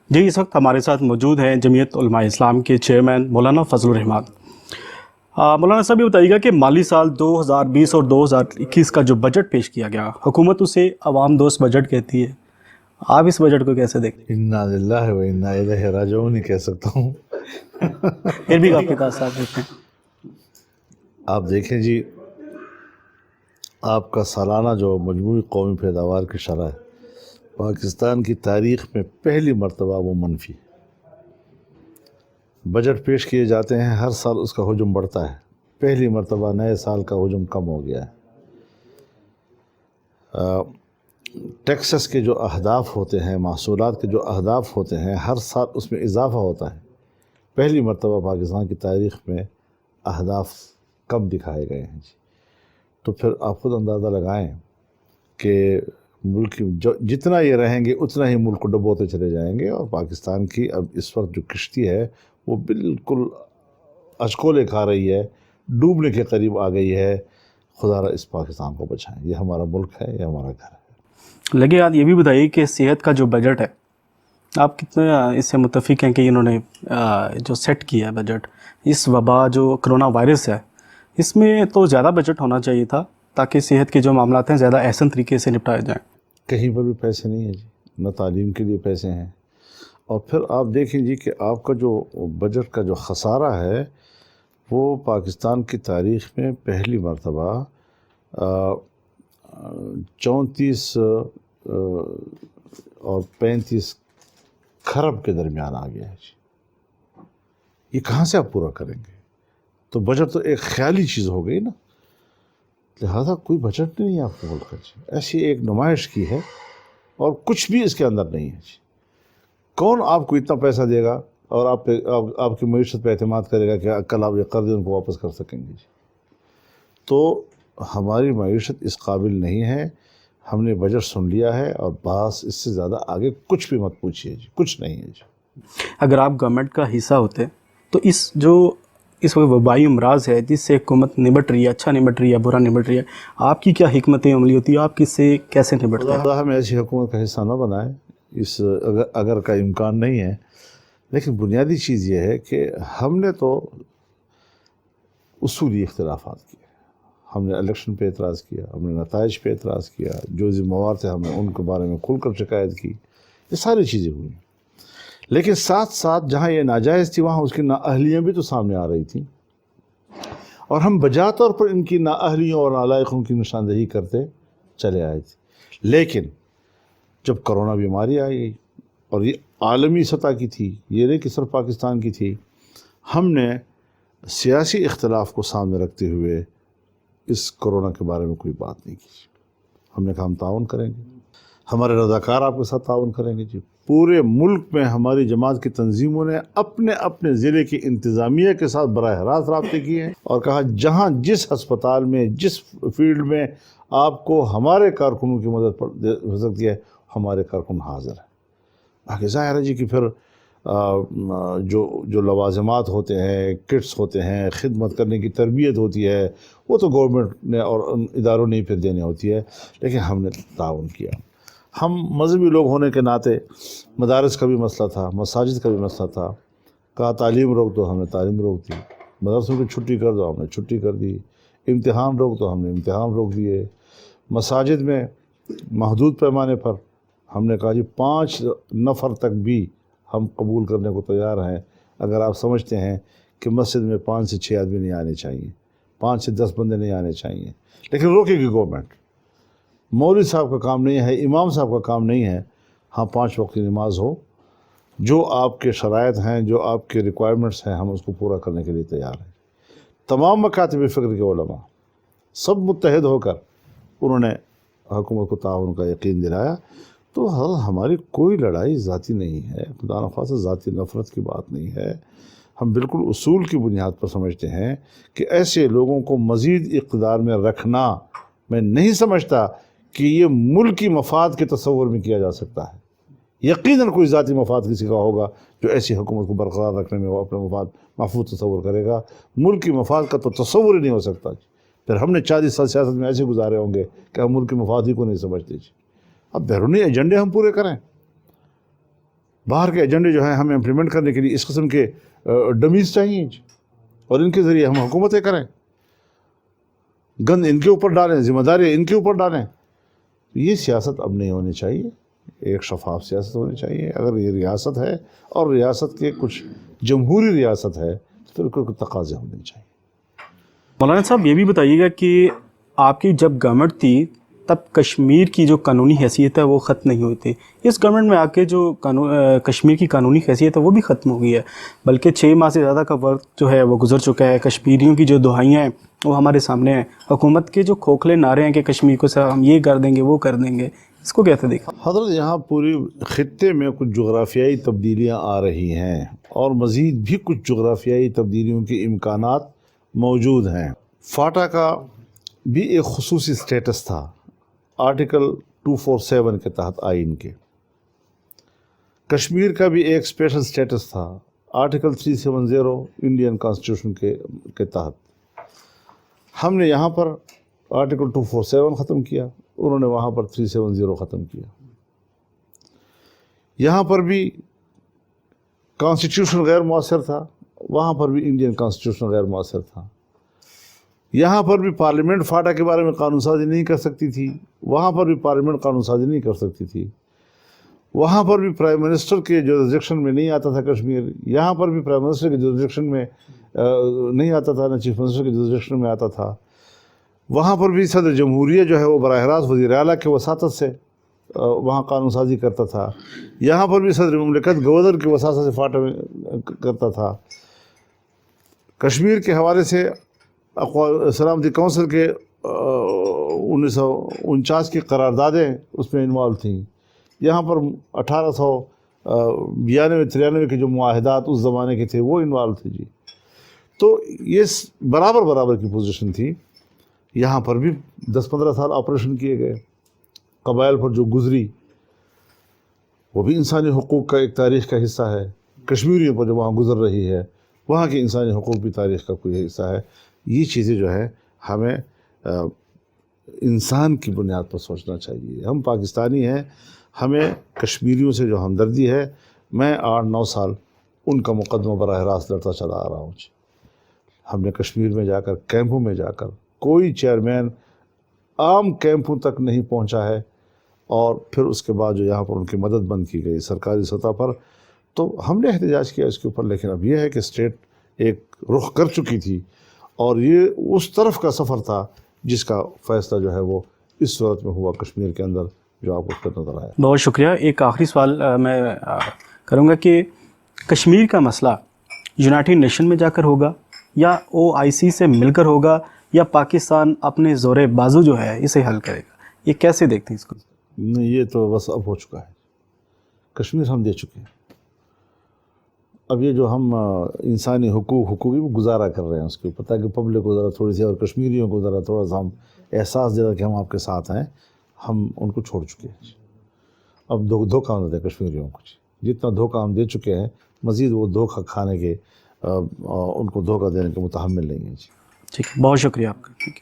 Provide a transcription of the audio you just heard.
جی اس وقت ہمارے ساتھ موجود ہیں جمعیت علماء اسلام کے چیئرمین مولانا فضل الرحمان۔ مولانا صاحب یہ بتائیے گا کہ مالی سال 2020 اور 2021 کا جو بجٹ پیش کیا گیا، حکومت اسے عوام دوست بجٹ کہتی ہے، آپ اس بجٹ کو کیسے دیکھتے انا للہ و انا الیہ راجعون ہی کہہ سکتا ہوں۔ ہیں؟ پھر بھی آپ کے تاثرات دیکھتے ہیں۔ آپ دیکھیں جی، آپ کا سالانہ جو مجموعی قومی پیداوار کی شرح ہے پاکستان کی تاریخ میں پہلی مرتبہ وہ منفی ہے۔ بجٹ پیش کیے جاتے ہیں، ہر سال اس کا حجم بڑھتا ہے، پہلی مرتبہ نئے سال کا حجم کم ہو گیا ہے۔ ٹیکسز کے جو اہداف ہوتے ہیں، محصولات کے جو اہداف ہوتے ہیں، ہر سال اس میں اضافہ ہوتا ہے۔ پہلی مرتبہ پاکستان کی تاریخ میں اہداف کم دکھائے گئے ہیں جی۔ تو پھر آپ خود اندازہ لگائیں کہ ملک جتنا یہ رہیں گے اتنا ہی ملک کو ڈبوتے چلے جائیں گے، اور پاکستان کی اب اس وقت جو کشتی ہے وہ بالکل اشکولے کھا رہی ہے، ڈوبنے کے قریب آ گئی ہے۔ خدا را اس پاکستان کو بچائیں، یہ ہمارا ملک ہے، یہ ہمارا گھر ہے۔ لگے یاد یہ بھی بتائیے کہ صحت کا جو بجٹ ہے، آپ کتنے اس سے متفق ہیں کہ انہوں نے جو سیٹ کیا ہے بجٹ، اس وبا جو کرونا وائرس ہے اس میں تو زیادہ بجٹ ہونا چاہیے تھا تاکہ صحت کے جو معاملات ہیں زیادہ احسن طریقے سے نپٹائے جائیں۔ کہیں پر بھی پیسے نہیں ہیں جی، نہ تعلیم کے لیے پیسے ہیں۔ اور پھر آپ دیکھیں جی کہ آپ کا جو بجٹ کا جو خسارہ ہے وہ پاکستان کی تاریخ میں پہلی مرتبہ 34 اور 35 کھرب کے درمیان آ گیا ہے جی۔ یہ کہاں سے آپ پورا کریں گے؟ تو بجٹ تو ایک خیالی چیز ہو گئی نا، لہذا کوئی بجٹ نہیں ہے آپ کے ملک کا جی، ایسی ایک نمائش کی ہے اور کچھ بھی اس کے اندر نہیں ہے جی۔ کون آپ کو اتنا پیسہ دے گا اور آپ کی معیشت پہ اعتماد کرے گا کہ کل آپ یہ قرض ان کو واپس کر سکیں گے جی؟ تو ہماری معیشت اس قابل نہیں ہے۔ ہم نے بجٹ سن لیا ہے اور بس اس سے زیادہ آگے کچھ بھی مت پوچھیے جی، کچھ نہیں ہے جی۔ اگر آپ گورنمنٹ کا حصہ ہوتے تو اس وقت وبائی امراض ہے جس سے حکومت نمٹ رہی ہے، اچھا نمٹ رہی ہے، برا نمٹ رہی ہے، آپ کی کیا حکمت عملی ہوتی ہے؟ آپ کس سے کیسے نمٹتے ہیں؟ خدا ہمیں ایسی حکومت کا حصہ نہ بنائے، اس اگر کا امکان نہیں ہے۔ لیکن بنیادی چیز یہ ہے کہ ہم نے تو اصولی اختلافات کیے، ہم نے الیکشن پہ اعتراض کیا، ہم نے نتائج پہ اعتراض کیا، جو ذمہ وار تھے ہم نے ان کے بارے میں کھل کر شکایت کی، یہ ساری چیزیں ہوئی۔ لیکن ساتھ ساتھ جہاں یہ ناجائز تھی وہاں اس کی نااہلیاں بھی تو سامنے آ رہی تھیں، اور ہم بجا طور پر ان کی نااہلیوں اور نالائقوں کی نشاندہی کرتے چلے آئے تھے۔ لیکن جب کرونا بیماری آئی اور یہ عالمی سطح کی تھی، یہ نہیں کہ صرف پاکستان کی تھی، ہم نے سیاسی اختلاف کو سامنے رکھتے ہوئے اس کرونا کے بارے میں کوئی بات نہیں کی۔ ہم نے کہا ہم تعاون کریں گے، ہمارے رضاکار آپ کے ساتھ تعاون کریں گے جی۔ پورے ملک میں ہماری جماعت کی تنظیموں نے اپنے اپنے ضلع کی انتظامیہ کے ساتھ براہ راست رابطے کیے ہیں اور کہا جہاں جس ہسپتال میں جس فیلڈ میں آپ کو ہمارے کارکنوں کی مدد ہو سکتی ہے، ہمارے کارکن حاضر ہیں۔ باقی ظاہر ہے جی کہ پھر جو لوازمات ہوتے ہیں، کٹس ہوتے ہیں، خدمت کرنے کی تربیت ہوتی ہے، وہ تو گورنمنٹ نے اور اداروں نے ہی پھر دینے ہوتی ہے، لیکن ہم نے تعاون کیا۔ ہم مذہبی لوگ ہونے کے ناطے مدارس کا بھی مسئلہ تھا، مساجد کا بھی مسئلہ تھا، کہا تعلیم روک دو، ہم نے تعلیم روک دی، مدرسوں کی چھٹی کر دو، ہم نے چھٹی کر دی، امتحان روک دو، ہم نے امتحان روک دیے۔ مساجد میں محدود پیمانے پر ہم نے کہا جی 5 نفر تک بھی ہم قبول کرنے کو تیار ہیں، اگر آپ سمجھتے ہیں کہ مسجد میں 5 سے 6 آدمی نہیں آنے چاہیے، 5 سے 10 بندے نہیں آنے چاہیے، لیکن روکے گی گورنمنٹ۔ مولوی صاحب کا کام نہیں ہے، امام صاحب کا کام نہیں ہے، ہاں 5 وقت کی نماز ہو، جو آپ کے شرائط ہیں، جو آپ کے ریکوائرمنٹس ہیں، ہم اس کو پورا کرنے کے لیے تیار ہیں۔ تمام مکاتب فکر کے علماء سب متحد ہو کر انہوں نے حکومت کو تعاون کا یقین دلایا۔ تو ہماری کوئی لڑائی ذاتی نہیں ہے، خدا نخواستہ ذاتی نفرت کی بات نہیں ہے۔ ہم بالکل اصول کی بنیاد پر سمجھتے ہیں کہ ایسے لوگوں کو مزید اقتدار میں رکھنا، میں نہیں سمجھتا کہ یہ ملکی مفاد کے تصور میں کیا جا سکتا ہے۔ یقیناً کوئی ذاتی مفاد کسی کا ہوگا جو ایسی حکومت کو برقرار رکھنے میں وہ اپنے مفاد محفوظ تصور کرے گا، ملکی مفاد کا تو تصور ہی نہیں ہو سکتا۔ پھر ہم نے 40 سال سیاست میں ایسے گزارے ہوں گے کہ ہم ملکی مفاد ہی کو نہیں سمجھتے جی۔ اب بیرونی ایجنڈے ہم پورے کریں، باہر کے ایجنڈے جو ہیں ہمیں امپلیمنٹ کرنے کے لیے اس قسم کے ڈمیز چاہیے اور ان کے ذریعے ہم حکومتیں کریں، گند ان کے اوپر ڈالیں، ذمہ داری ان کے اوپر ڈالیں. یہ سیاست اب نہیں ہونی چاہیے، ایک شفاف سیاست ہونی چاہیے. اگر یہ ریاست ہے اور ریاست کے کچھ جمہوری ریاست ہے تو پھر کوئی تقاضے ہونے چاہیے. مولانا صاحب یہ بھی بتائیے گا کہ آپ کی جب گورنمنٹ تھی تب کشمیر کی جو قانونی حیثیت ہے وہ ختم نہیں ہوئی تھی. اس گورنمنٹ میں آ کے جو کشمیر کی قانونی حیثیت ہے وہ بھی ختم ہو گئی ہے، بلکہ 6 ماہ سے زیادہ کا وقت جو ہے وہ گزر چکا ہے. کشمیریوں کی جو دہائیاں ہیں وہ ہمارے سامنے ہیں. حکومت کے جو کھوکھلے نعرے ہیں کہ کشمیر کو ہم یہ کر دیں گے وہ کر دیں گے، اس کو کیسے دیکھیں؟ حضرت یہاں پوری خطے میں کچھ جغرافیائی تبدیلیاں آ رہی ہیں اور مزید بھی کچھ جغرافیائی تبدیلیوں کے امکانات موجود ہیں. فاٹا کا بھی ایک خصوصی سٹیٹس تھا آرٹیکل 247 کے تحت آئین کے. کشمیر کا بھی ایک اسپیشل سٹیٹس تھا آرٹیکل 370 انڈین کانسٹیٹیوشن کے تحت. ہم نے یہاں پر آرٹیکل 247 ختم کیا، انہوں نے وہاں پر 370 ختم کیا. یہاں پر بھی کانسٹیٹیوشن غیر مؤثر تھا، وہاں پر بھی انڈین کانسٹیٹیوشن غیر مؤثر تھا. یہاں پر بھی پارلیمنٹ فاٹا کے بارے میں قانون سازی نہیں کر سکتی تھی، وہاں پر بھی پارلیمنٹ قانون سازی نہیں کر سکتی تھی. وہاں پر بھی پرائم منسٹر کے جورسڈکشن میں نہیں آتا تھا کشمیر، یہاں پر بھی پرائم منسٹر کے جورسڈکشن میں نہیں آتا تھا، نہ چیف منسٹر کے جورسڈکشن میں آتا تھا. وہاں پر بھی صدر جمہوریہ جو ہے وہ براہ راست وزیر اعلیٰ کے وساطت سے وہاں قانون سازی کرتا تھا. یہاں پر بھی صدر مملکت گورنر کی وساطت سے فاٹا میں کرتا تھا. کشمیر کے حوالے سے سلامتی کونسل کے 1949 کی قراردادیں اس میں انوالو تھیں. یہاں پر 1892-93 کے جو معاہدات اس زمانے کے تھے وہ انوالو تھے جی. تو یہ برابر کی پوزیشن تھی. یہاں پر بھی 10-15 سال آپریشن کیے گئے. قبائل پر جو گزری وہ بھی انسانی حقوق کا ایک تاریخ کا حصہ ہے. کشمیریوں پر جو وہاں گزر رہی ہے وہاں کی انسانی حقوق بھی تاریخ کا کوئی حصہ ہے. یہ چیزیں جو ہے ہمیں انسان کی بنیاد پر سوچنا چاہیے. ہم پاکستانی ہیں، ہمیں کشمیریوں سے جو ہمدردی ہے، میں 8-9 سال ان کا مقدمہ براہ راست لڑتا چلا آ رہا ہوں. ہم نے کشمیر میں جا کر، کیمپوں میں جا کر، کوئی چیئرمین عام کیمپوں تک نہیں پہنچا ہے، اور پھر اس کے بعد جو یہاں پر ان کی مدد بند کی گئی سرکاری سطح پر، تو ہم نے احتجاج کیا اس کے اوپر. لیکن اب یہ ہے کہ اسٹیٹ ایک رخ کر چکی تھی اور یہ اس طرف کا سفر تھا جس کا فیصلہ جو ہے وہ اس صورت میں ہوا کشمیر کے اندر جو آپ کو نظر آیا. بہت شکریہ. ایک آخری سوال میں کروں گا کہ کشمیر کا مسئلہ یونائٹڈ نیشن میں جا کر ہوگا یا OIC سے مل کر ہوگا یا پاکستان اپنے زور بازو جو ہے اسے حل کرے گا؟ یہ کیسے دیکھتے ہیں اس کو؟ نہیں، یہ تو بس اب ہو چکا ہے. کشمیر ہم دے چکے ہیں. اب یہ جو ہم انسانی حقوقی گزارا کر رہے ہیں اس کے اوپر، تاکہ پبلک کو ذرا تھوڑی سی اور کشمیریوں کو ذرا تھوڑا سا ہم احساس دے رہا کہ ہم آپ کے ساتھ ہیں، ہم ان کو چھوڑ چکے ہیں. اب دھوکہ نہ دیں کشمیریوں کو. جتنا دھوکہ ہم دے چکے ہیں مزید وہ دھوکہ کھانے کے ان کو دھوکہ دینے کے متحمل نہیں ہیں. ٹھیک ہے، بہت شکریہ آپ کا. ٹھیک ہے.